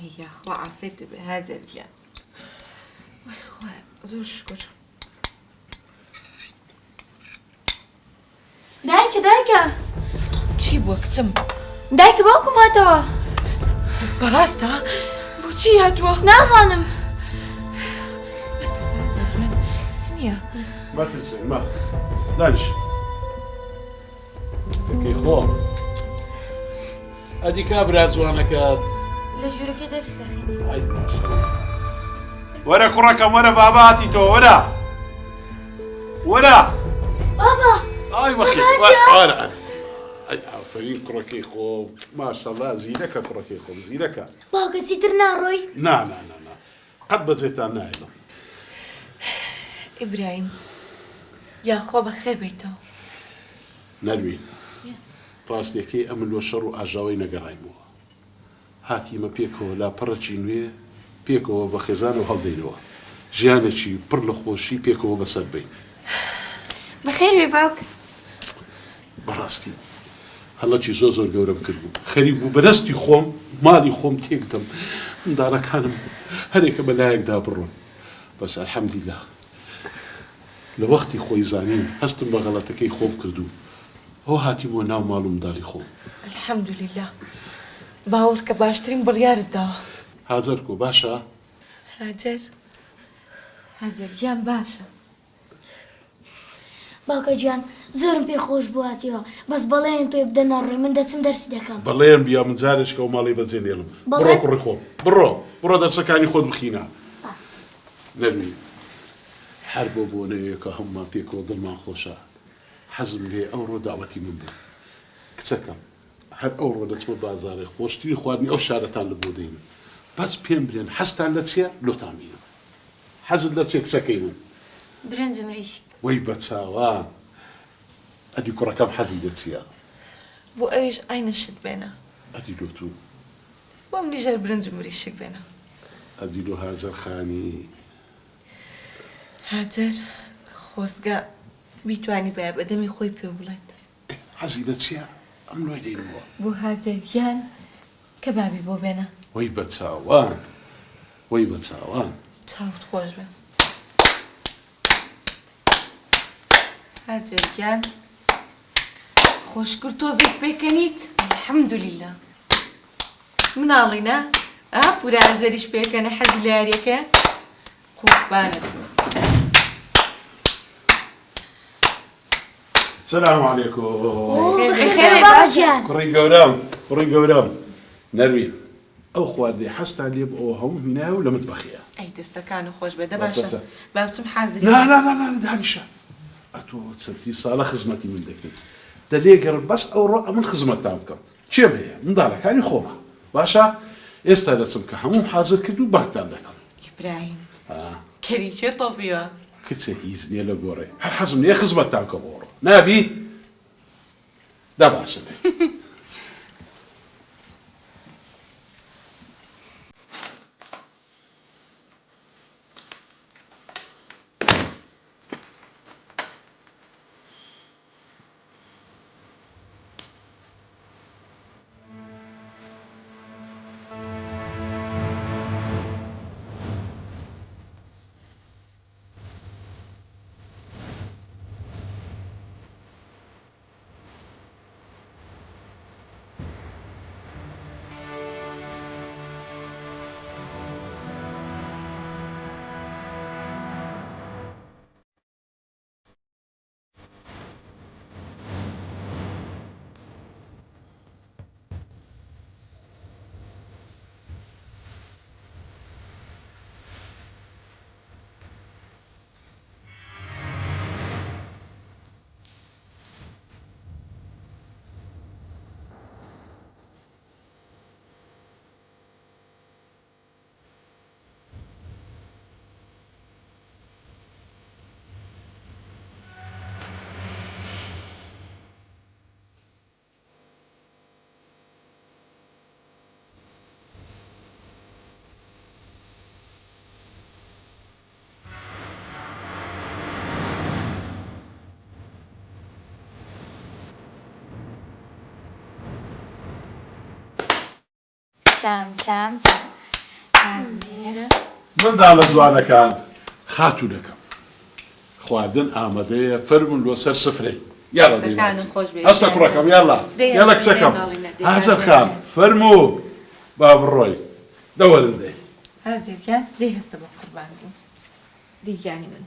هي خوا عافيت بهذا الجان وخوا زور شكر دایکە چی بووە کچم دایکە باوکم هاتەوە بەڕاستە بۆچی هاتووە نازانم چ نییە مەترسن ما دانیش سەکەی خۆم ئەدی کابرا جوانەکەت لە ژوورەکە دەرس دەخێنێ ئای ماشەڵڵا وەرە کوڕەکەم وەرە بابا هاتی تۆ وەرە وەرە بابا ئای بەخێر وەرە ئەی ئافرین کوڕەکەی خۆم ماشەڵڵا زیرەکە کوڕەکەی خۆم زیرەکە باوکە چیتر ناڕۆی نا قەت بەجێتان نایڵم ئیبراهیم یاخوا بەخێر بیتەوە نەروین ڕاستیەکەی ئەمن وە شەڕ و ئاژاوی نەگەڕایمەوە هاتیمە پێکەوە لاپەڕەکی نوێ پێکەوە بە خێزان و هەڵدەینەوە ژیانێکی پڕ لە خۆشی پێکەوە بەسەر بین بەخێر بێ باوک بەڕاستی هەڵەکی زۆر گەورەم کردبوو خەریب بوو بەدەستی خۆم ماڵی خۆم تێکدەم منداڵەکانم هەرێکە بەلایەکدا بڕۆن بەس ئەلحەمدولیلا لە وەختی خۆی زانیم هەستم بە غەڵەتەکەی خۆم کردو ئەو هاتیمەوە ناو ماڵ و منداڵی خۆم الحەمدولیلا باوەڕ کە باشترین بڕیارت داوە هاجەر کۆ باشە هاجر گیان باشە باوکە گیان زۆرم پێ خۆش بواتیەوە بەس بەڵێن پێ بدە ناڕۆی من دەچم دەرسی دەکەم بەڵێن بیا من جارێکەوە ماڵی بەجێنێڵم بڕۆ کوڕی خۆم بڕۆ دەرسەکانی خۆت بخینە نەروی هەر بۆ بۆنەیەکە هەمومان پێکەوە دڵمان خۆشە حەزم لێ ئەوڕۆ داوەتی من بێ کچەکەم هەر ئەوڕۆ دەچمە بازارێ خۆشتری خواردنی ئەو شارەتان لە بۆ دەینم بەس پێم برێن هەستان لە چیە لۆتان بینم حەزت لە چێ کچەکەی من برنجم ریش وەی بە چاوان ئەدی کوڕەکەم حەزی لە چیە بۆ ئەویش عینشت بێنە ئەدی لۆتو بۆ منیژەر برنجم ریشک بێنە ئەدی لۆ هاجەر خانی هاجر خۆزگە بیتوانی بە بەدەمی خۆی پێ بڵێت حەزی لە چیە ئەم لۆی دەینەوە بۆ هاجرگیان کە بابی بۆ بێنە وەی بە چاوان وەی بە چاوان چاوت خۆش بێ هاجرگیان خۆشکرد تۆزێک پێکەنیت الحەمدولیلا مناڵینە پورە ئازەریش پێکەنە حەز لە یاریەکە قوقبانت السلام عليكم بخێر بێ باوکیان کوڕی گەورەم نەروین ئەو خواردی حەستان لێ ئەوە هەموو هینایە و لە متبەخیە ئەی دەستەکان و خۆش بێدە باشە با بچم حازری لا دانیشە ئەتۆ چەندی ساڵە خزمەتی من دەکەیت دەلێگەڕ بەس ئەوڕۆ ئەمن خزمەتتان بکەم چێم هەیە منداڵەکانی خۆمە باشە ئێستا دەچم کە هەموم حازر کرد و بانگتان دەکەم ئیبراهیم کەریکێ تۆپیوە کچە هیچ نییە لە گۆڕێ هەر حەزم نییە خزمەتتان کە بۆڕۆ نابی دا باشە بێ چام منداڵە جوانەکان خاتوونەکەم خواردن ئامادەیە فەرمون لۆ سەر سفرەی یاڵە دەستەکانم خۆش بێت. هەستە کوڕەکەم یاڵە دێ یاڵە هەستە کچەکەم دێ داڵینە، دێ حەسەن هەستە خان دێ. فەرموو با بڕۆی دەوەرن دێ هاجرگان دێ هەستە بە قوربان بوو دیگانی من